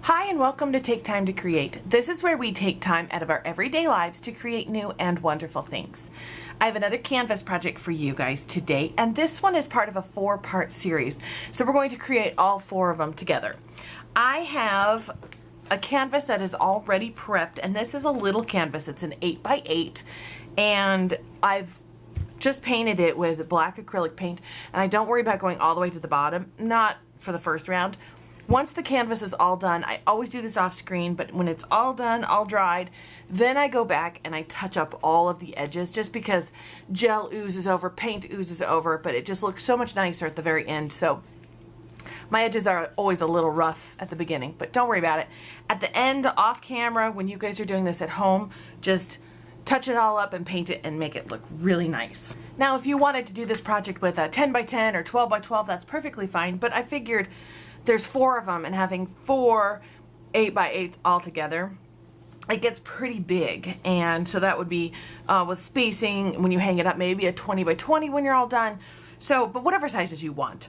Hi and welcome to Take Time to Create. This is where we take time out of our everyday lives to create new and wonderful things. I have another canvas project for you guys today, and this one is part of a 4-part series. So we're going to create all 4 of them together. I have a canvas that is already prepped, and this is a little canvas. It's an 8x8, and I've just painted it with black acrylic paint, and I don't worry about going all the way to the bottom, not for the first round. Once the canvas is all done, I always do this off screen, but when it's all done, all dried, then I go back and I touch up all of the edges just because gel oozes over, paint oozes over, but it just looks so much nicer at the very end. So my edges are always a little rough at the beginning, but don't worry about it. At the end, off camera, when you guys are doing this at home, just touch it all up and paint it and make it look really nice. Now, if you wanted to do this project with a 10x10 or 12x12, that's perfectly fine, but I figured there's 4 of them, and having 4 8x8s all together, it gets pretty big. And so that would be with spacing when you hang it up, maybe a 20x20 when you're all done. So, but whatever sizes you want.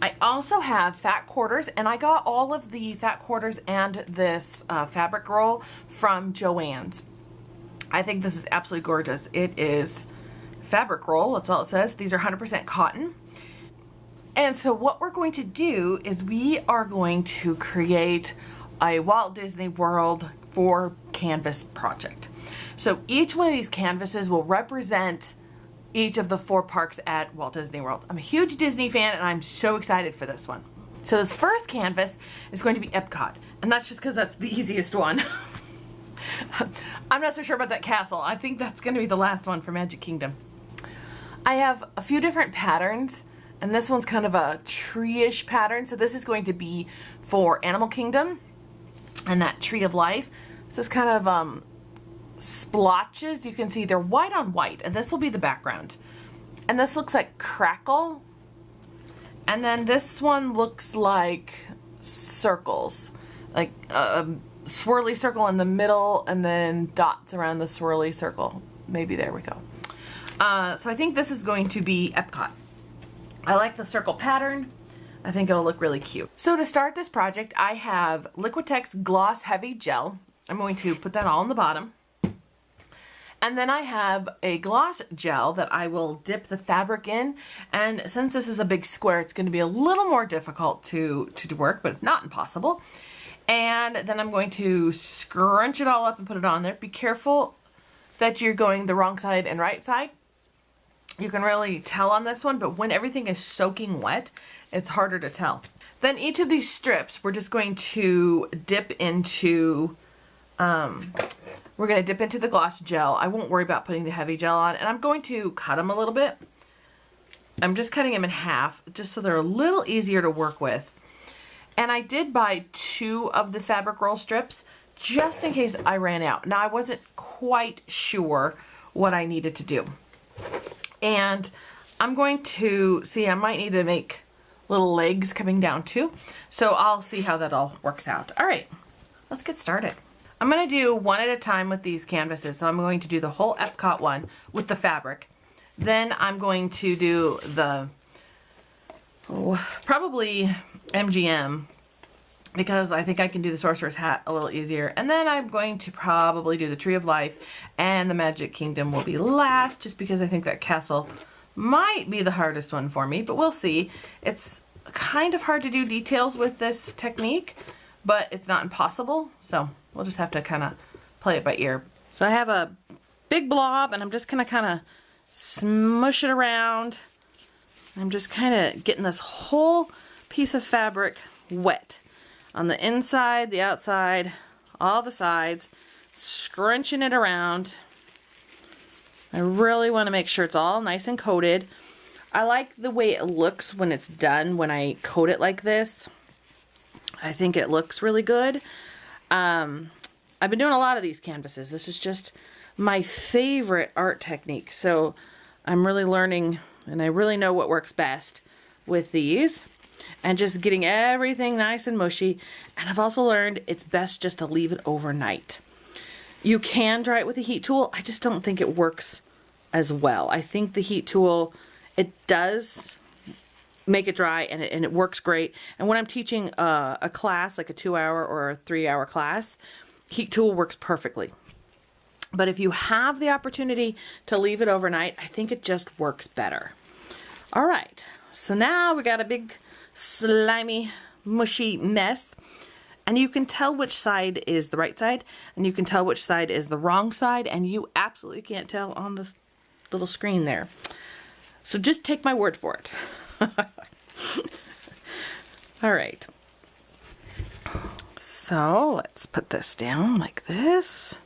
I also have fat quarters, and I got all of the fat quarters and this fabric roll from Joann's. I think this is absolutely gorgeous. It is fabric roll, that's all it says. These are 100% cotton. And so what we're going to do is we are going to create a Walt Disney World 4 canvas project. So each one of these canvases will represent each of the 4 parks at Walt Disney World. I'm a huge Disney fan, and I'm so excited for this one. So this first canvas is going to be Epcot, and that's just because that's the easiest one. I'm not so sure about that castle. I think that's going to be the last one for Magic Kingdom. I have a few different patterns, and this one's kind of a tree-ish pattern. So this is going to be for Animal Kingdom and that Tree of Life. So it's kind of splotches. You can see they're white on white, and this will be the background. And this looks like Crackle. And then this one looks like circles, like a swirly circle in the middle and then dots around the swirly circle. Maybe there we go. So I think this is going to be Epcot. I like the circle pattern. I think it'll look really cute. So to start this project, I have Liquitex Gloss Heavy Gel. I'm going to put that all on the bottom. And then I have a gloss gel that I will dip the fabric in. And since this is a big square, it's going to be a little more difficult to work, but it's not impossible. And then I'm going to scrunch it all up and put it on there. Be careful that you're going the wrong side and right side. You can really tell on this one, but when everything is soaking wet, it's harder to tell. Then each of these strips, we're just going to dip into, we're going to dip into the gloss gel. I won't worry about putting the heavy gel on, and I'm going to cut them a little bit. I'm just cutting them in half, just so they're a little easier to work with. And I did buy 2 of the fabric roll strips, just in case I ran out. Now, I wasn't quite sure what I needed to do. And I'm going to see, I might need to make little legs coming down too. So I'll see how that all works out. All right, let's get started. I'm going to do one at a time with these canvases. So I'm going to do the whole Epcot one with the fabric. Then I'm going to do the, probably MGM, because I think I can do the Sorcerer's hat a little easier. And then I'm going to probably do the Tree of Life, and the Magic Kingdom will be last, just because I think that castle might be the hardest one for me, but we'll see. It's kind of hard to do details with this technique, but it's not impossible. So we'll just have to kind of play it by ear. So I have a big blob, and I'm just gonna kind of smush it around. I'm just kind of getting this whole piece of fabric wet. On the inside, the outside, all the sides, scrunching it around. I really want to make sure it's all nice and coated. I like the way it looks when it's done, when I coat it like this. I think it looks really good. I've been doing a lot of these canvases. This is just my favorite art technique. So I'm really learning, and I really know what works best with these. And just getting everything nice and mushy. And I've also learned it's best just to leave it overnight. You can dry it with a heat tool. I just don't think it works as well. I think the heat tool, it does make it dry, and it works great. And when I'm teaching a class, like a 2-hour or a 3-hour class, heat tool works perfectly. But if you have the opportunity to leave it overnight, I think it just works better. All right, so now we got a big slimy, mushy mess. And you can tell which side is the right side, and you can tell which side is the wrong side, and you absolutely can't tell on the little screen there. So just take my word for it. All right. So let's put this down like this.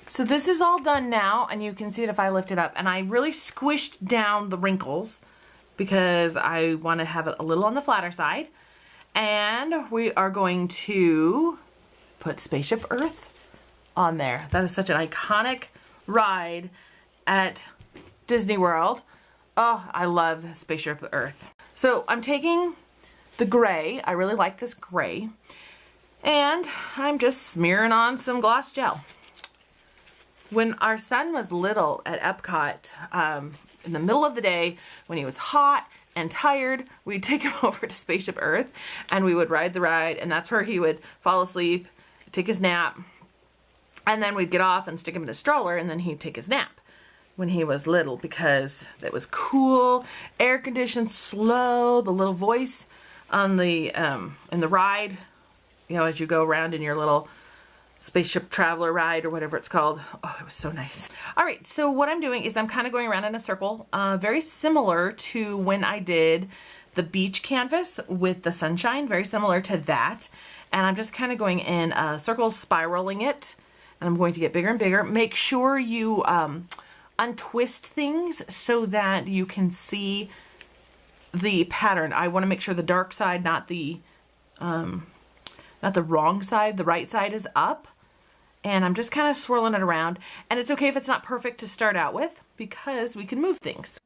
So this is all done now, and you can see it if I lift it up. And I really squished down the wrinkles because I want to have it a little on the flatter side. And we are going to put Spaceship Earth on there. That is such an iconic ride at Disney World. Oh, I love Spaceship Earth. So I'm taking the gray. I really like this gray. And I'm just smearing on some gloss gel. When our son was little at Epcot, in the middle of the day, when he was hot and tired, we'd take him over to Spaceship Earth, and we would ride the ride, and that's where he would fall asleep, take his nap, and then we'd get off and stick him in the stroller, and then he'd take his nap when he was little, because it was cool, air conditioned, slow, the little voice on the in the ride, you know, as you go around in your little Spaceship Traveler ride or whatever it's called. Oh, it was so nice. All right, so what I'm doing is I'm kind of going around in a circle, very similar to when I did the beach canvas with the sunshine, very similar to that. And I'm just kind of going in circles, spiraling it, and I'm going to get bigger and bigger. Make sure you untwist things so that you can see the pattern. I want to make sure the dark side, not the wrong side, the right side is up. And I'm just kind of swirling it around. And it's okay if it's not perfect to start out with, because we can move things.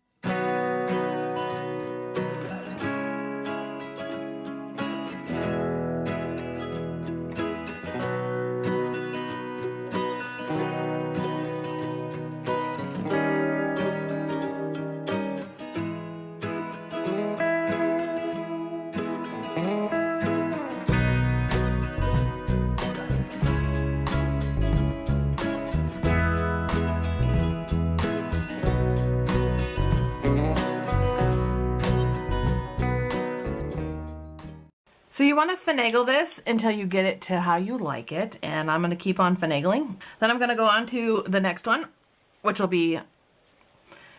So you want to finagle this until you get it to how you like it, and I'm going to keep on finagling. Then I'm going to go on to the next one, which will be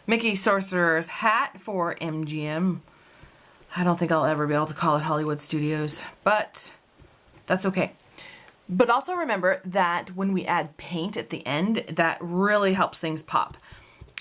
Mickey Sorcerer's hat for MGM. I don't think I'll ever be able to call it Hollywood Studios, but that's okay. But also remember that when we add paint at the end, that really helps things pop.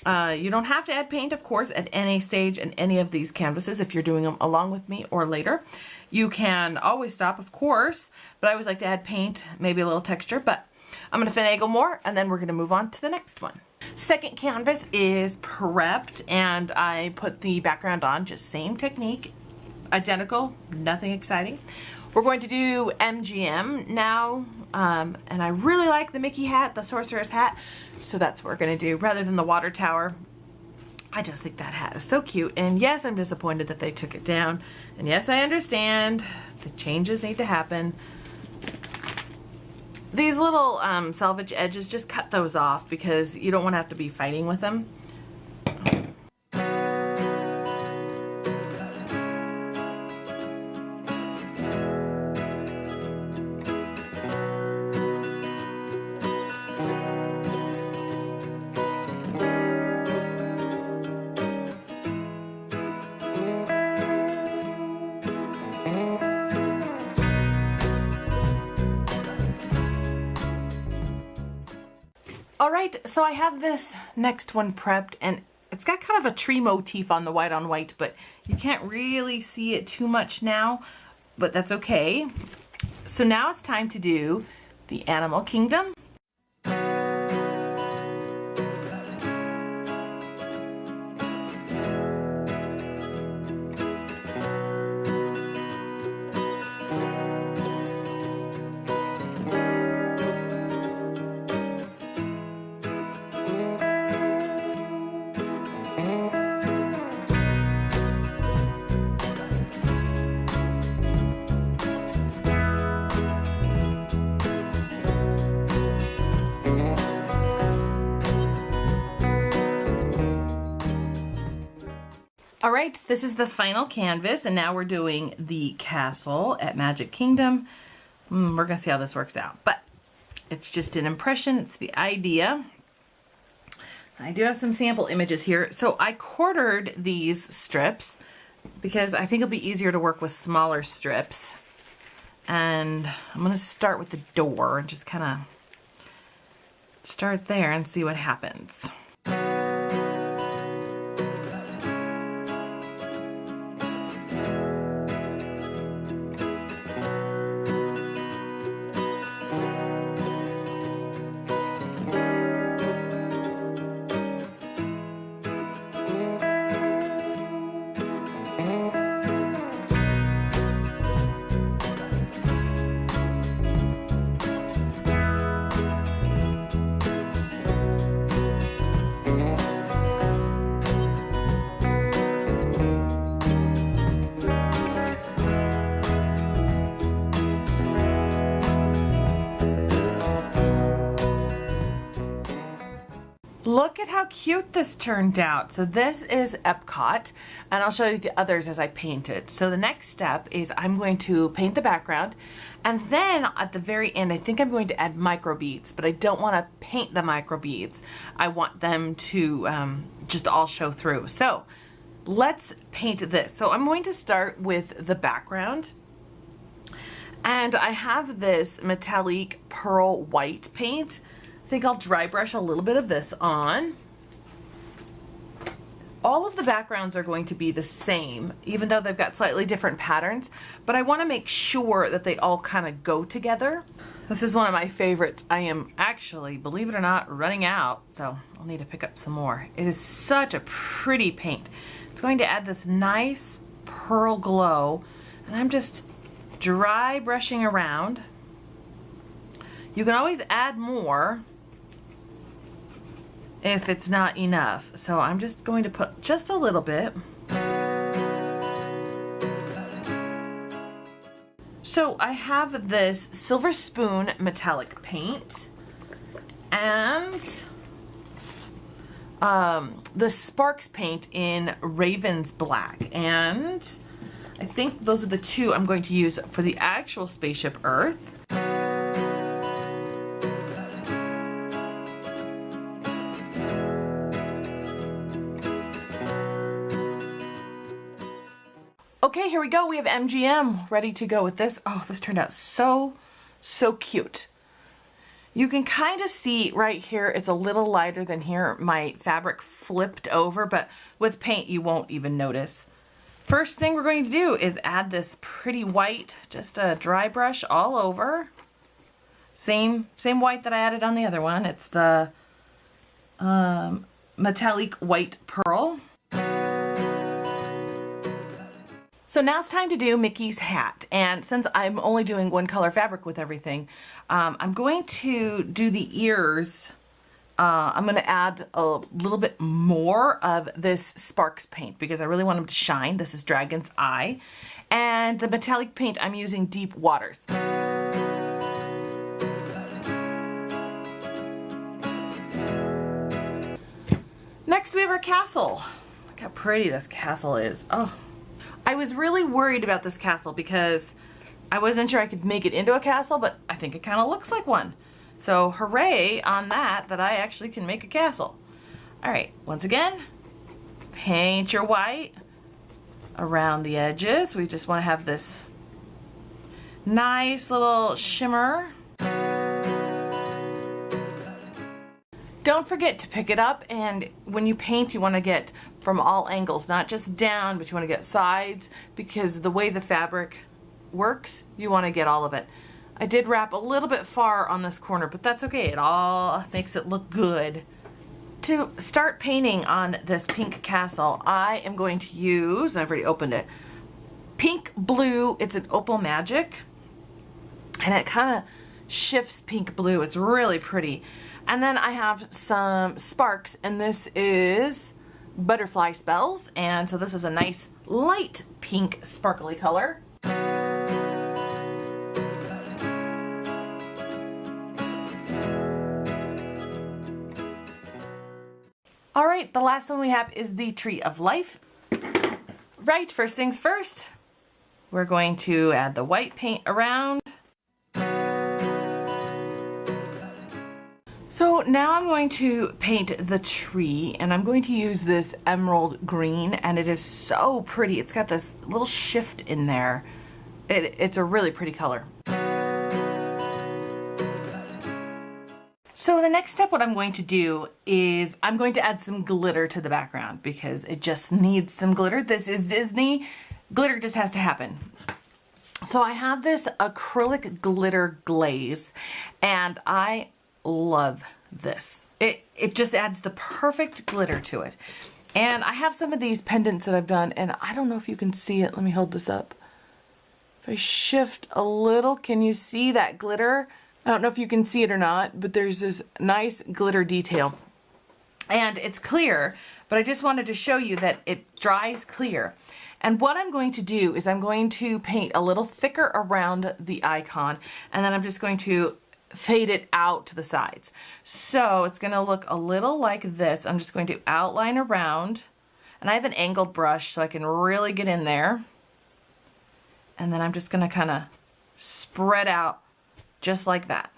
You don't have to add paint, of course, at any stage in any of these canvases if you're doing them along with me or later. You can always stop, of course, but I always like to add paint, maybe a little texture, but I'm going to finagle more, and then we're going to move on to the next one. Second canvas is prepped, and I put the background on, just same technique, identical, nothing exciting. We're going to do MGM now, and I really like the Mickey hat, the Sorcerer's hat, so that's what we're going to do rather than the water tower. I just think that hat is so cute, and yes, I'm disappointed that they took it down, and yes, I understand the changes need to happen. These little salvage edges, just cut those off because you don't want to have to be fighting with them. All right, so I have this next one prepped, and it's got kind of a tree motif on the white on white, but you can't really see it too much now, but that's okay. So now it's time to do the Animal Kingdom. All right, this is the final canvas, and now we're doing the castle at Magic Kingdom. We're gonna see how this works out, but it's just an impression, it's the idea. I do have some sample images here. So I quartered these strips because I think it'll be easier to work with smaller strips. And I'm gonna start with the door and just kind of start there and see what happens. Look at how cute this turned out. So this is Epcot, and I'll show you the others as I paint it. So the next step is I'm going to paint the background, and then at the very end, I think I'm going to add microbeads, but I don't want to paint the microbeads. I want them to just all show through. So let's paint this. So I'm going to start with the background, and I have this metallic pearl white paint. I think I'll dry brush a little bit of this on. All of the backgrounds are going to be the same, even though they've got slightly different patterns, but I want to make sure that they all kind of go together. This is one of my favorites. I am actually, believe it or not, running out, so I'll need to pick up some more. It is such a pretty paint. It's going to add this nice pearl glow, and I'm just dry brushing around. You can always add more if it's not enough. So I'm just going to put just a little bit. So I have this Silver Spoon metallic paint and the Sparks paint in Raven's Black, and I think those are the two I'm going to use for the actual Spaceship Earth. Okay, here we go. We have MGM ready to go with this. Oh, this turned out so cute. You can kind of see right here, it's a little lighter than here. My fabric flipped over, but with paint, you won't even notice. First thing we're going to do is add this pretty white, just a dry brush all over. Same white that I added on the other one. It's the metallic white pearl. So now it's time to do Mickey's hat, and since I'm only doing one color fabric with everything, I'm going to do the ears. I'm going to add a little bit more of this Sparks paint because I really want them to shine. This is Dragon's Eye, and the metallic paint I'm using Deep Waters. Next we have our castle. Look how pretty this castle is. Oh. I was really worried about this castle because I wasn't sure I could make it into a castle, but I think it kind of looks like one. So hooray on that I actually can make a castle. All right, once again, paint your white around the edges. We just want to have this nice little shimmer. Don't forget to pick it up, and when you paint you want to get from all angles, not just down, but you want to get sides, because the way the fabric works, you want to get all of it. I did wrap a little bit far on this corner, but that's okay. It all makes it look good. To start painting on this pink castle, I am going to use, I've already opened it, pink blue. It's an Opal Magic, and it kind of shifts pink blue. It's really pretty. And then I have some Sparks, and this is Butterfly Spells, and so this is a nice light pink sparkly color. All right, the last one we have is the Tree of Life. right, first things first, we're going to add the white paint around. So now I'm going to paint the tree, and I'm going to use this emerald green, and it is so pretty. It's got this little shift in there. It's a really pretty color. So the next step, what I'm going to do is I'm going to add some glitter to the background because it just needs some glitter. This is Disney. Glitter just has to happen. So I have this acrylic glitter glaze, and I love this. It just adds the perfect glitter to it. And I have some of these pendants that I've done, and I don't know if you can see it. Let me hold this up. If I shift a little, can you see that glitter? I don't know if you can see it or not, but there's this nice glitter detail. And it's clear, but I just wanted to show you that it dries clear. And what I'm going to do is I'm going to paint a little thicker around the icon, and then I'm just going to fade it out to the sides. So it's going to look a little like this. I'm just going to outline around, and I have an angled brush so I can really get in there. And then I'm just going to kind of spread out just like that.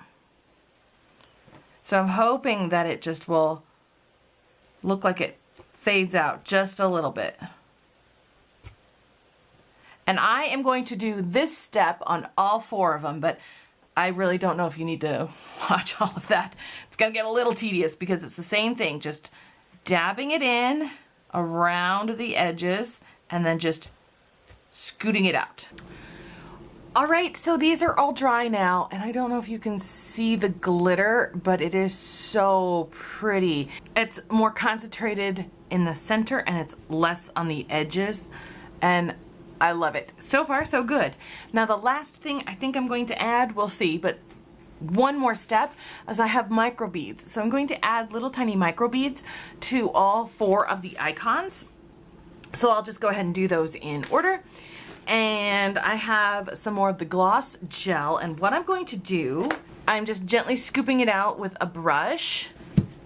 So I'm hoping that it just will look like it fades out just a little bit. And I am going to do this step on all 4 of them, but I really don't know if you need to watch all of that. It's going to get a little tedious because it's the same thing, just dabbing it in around the edges and then just scooting it out. All right, so these are all dry now, and I don't know if you can see the glitter, but it is so pretty. It's more concentrated in the center and it's less on the edges, and I love it. So far, so good. Now the last thing I think I'm going to add, we'll see, but one more step is I have microbeads. So I'm going to add little tiny microbeads to all 4 of the icons. So I'll just go ahead and do those in order. And I have some more of the gloss gel, and what I'm going to do, I'm just gently scooping it out with a brush,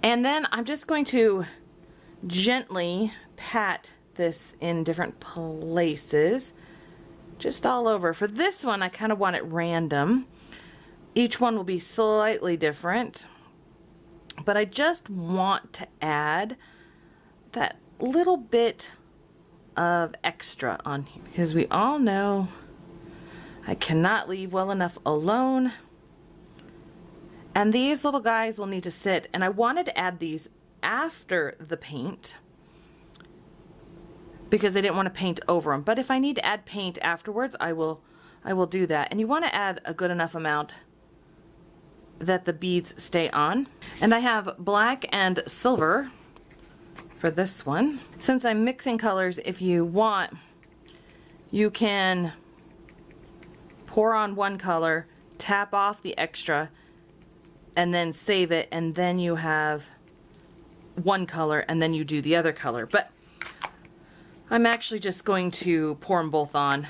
and then I'm just going to gently pat this in different places, just all over. For this one, I kind of want it random. Each one will be slightly different, but I just want to add that little bit of extra on here because we all know I cannot leave well enough alone, and these little guys will need to sit, and I wanted to add these after the paint because I didn't want to paint over them, but if I need to add paint afterwards, I will do that. And you want to add a good enough amount that the beads stay on. And I have black and silver for this one. Since I'm mixing colors, if you want, you can pour on one color, tap off the extra, and then save it, and then you have one color, and then you do the other color. But I'm actually just going to pour them both on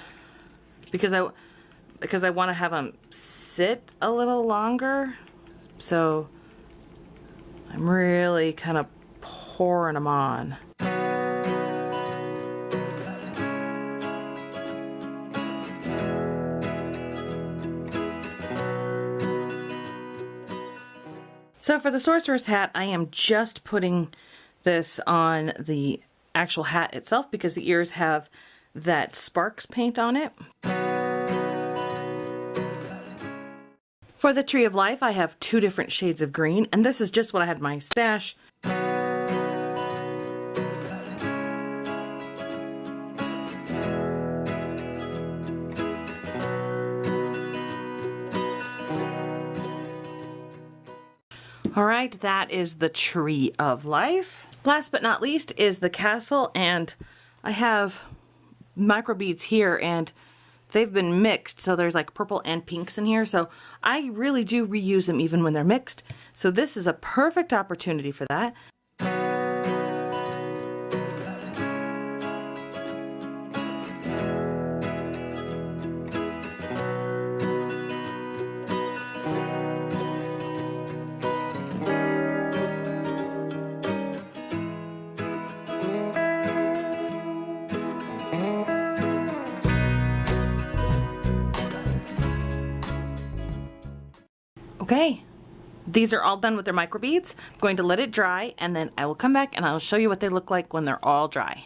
because I want to have them sit a little longer. So I'm really kind of pouring them on. So for the Sorcerer's hat, I am just putting this on the actual hat itself because the ears have that sparks paint on it. For the Tree of Life, I have 2 different shades of green, and this is just what I had in my stash. All right, that is the Tree of Life. Last but not least is the castle, and I have microbeads here, and they've been mixed, so there's like purple and pinks in here, so I really do reuse them even when they're mixed. So this is a perfect opportunity for that. Okay, these are all done with their microbeads. I'm going to let it dry and then I will come back and I'll show you what they look like when they're all dry.